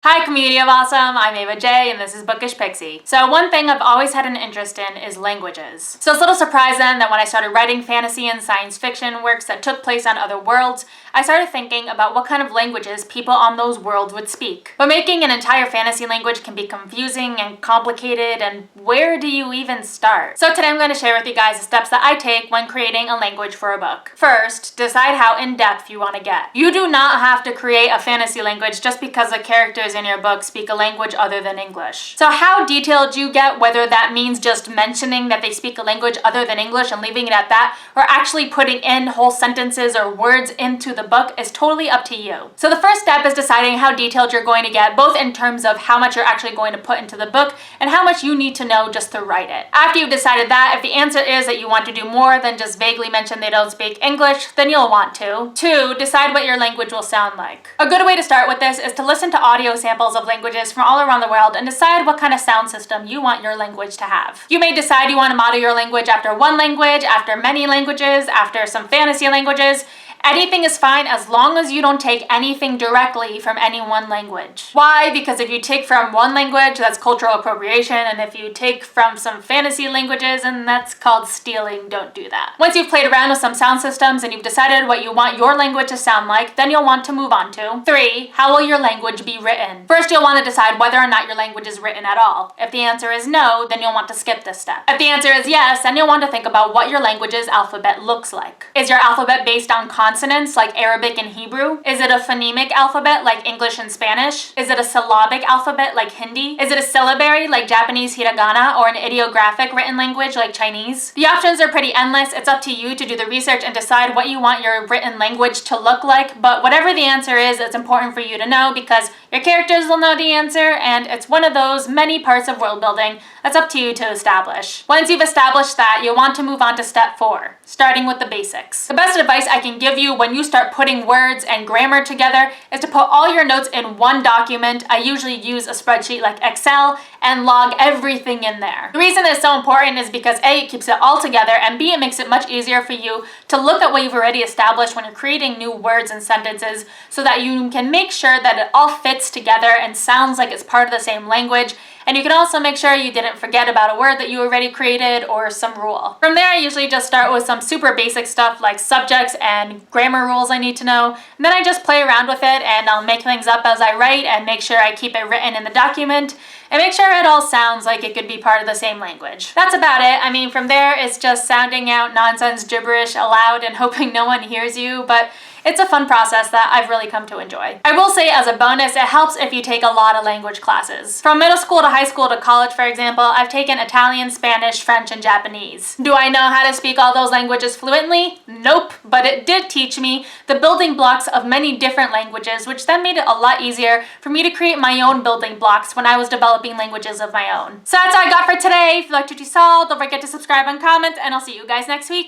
Hi community of awesome, I'm Ava J and this is Bookish Pixie. So one thing I've always had an interest in is languages. So it's a little surprise then that when I started writing fantasy and science fiction works that took place on other worlds, I started thinking about what kind of languages people on those worlds would speak. But making an entire fantasy language can be confusing and complicated, and where do you even start? So today I'm going to share with you guys the steps that I take when creating a language for a book. First, decide how in-depth you want to get. You do not have to create a fantasy language just because the characters in your book speak a language other than English. So how detailed you get, whether that means just mentioning that they speak a language other than English and leaving it at that, or actually putting in whole sentences or words into the book, is totally up to you. So the first step is deciding how detailed you're going to get, both in terms of how much you're actually going to put into the book and how much you need to know just to write it. After you've decided that, if the answer is that you want to do more than just vaguely mention they don't speak English, then you'll want to. 2, decide what your language will sound like. A good way to start with this is to listen to audio samples of languages from all around the world and decide what kind of sound system you want your language to have. You may decide you want to model your language after one language, after many languages, after some fantasy languages. Anything is fine as long as you don't take anything directly from any one language. Why? Because if you take from one language, that's cultural appropriation, and if you take from some fantasy languages, and that's called stealing, don't do that. Once you've played around with some sound systems and you've decided what you want your language to sound like, then you'll want to move on to 3, how will your language be written? First, you'll want to decide whether or not your language is written at all. If the answer is no, then you'll want to skip this step. If the answer is yes, then you'll want to think about what your language's alphabet looks like. Is your alphabet based on consonants like Arabic and Hebrew? Is it a phonemic alphabet like English and Spanish? Is it a syllabic alphabet like Hindi? Is it a syllabary like Japanese hiragana or an ideographic written language like Chinese? The options are pretty endless. It's up to you to do the research and decide what you want your written language to look like, but whatever the answer is, it's important for you to know because your characters will know the answer, and it's one of those many parts of world building that's up to you to establish. Once you've established that, you'll want to move on to step 4, starting with the basics. The best advice I can give you when you start putting words and grammar together is to put all your notes in one document. I usually use a spreadsheet like Excel and log everything in there. The reason it's so important is because A, it keeps it all together, and B, it makes it much easier for you to look at what you've already established when you're creating new words and sentences so that you can make sure that it all fits together and sounds like it's part of the same language. And you can also make sure you didn't forget about a word that you already created or some rule. From there, I usually just start with some super basic stuff like subjects and grammar rules I need to know. And then I just play around with it, and I'll make things up as I write and make sure I keep it written in the document and make sure it all sounds like it could be part of the same language. That's about it. I mean, from there, it's just sounding out nonsense gibberish aloud and hoping no one hears you, but it's a fun process that I've really come to enjoy. I will say as a bonus, it helps if you take a lot of language classes. From middle school to high school to college, for example, I've taken Italian, Spanish, French, and Japanese. Do I know how to speak all those languages fluently? Nope, but it did teach me the building blocks of many different languages, which then made it a lot easier for me to create my own building blocks when I was developing languages of my own. So that's all I got for today. If you liked what you saw, don't forget to subscribe and comment, and I'll see you guys next week.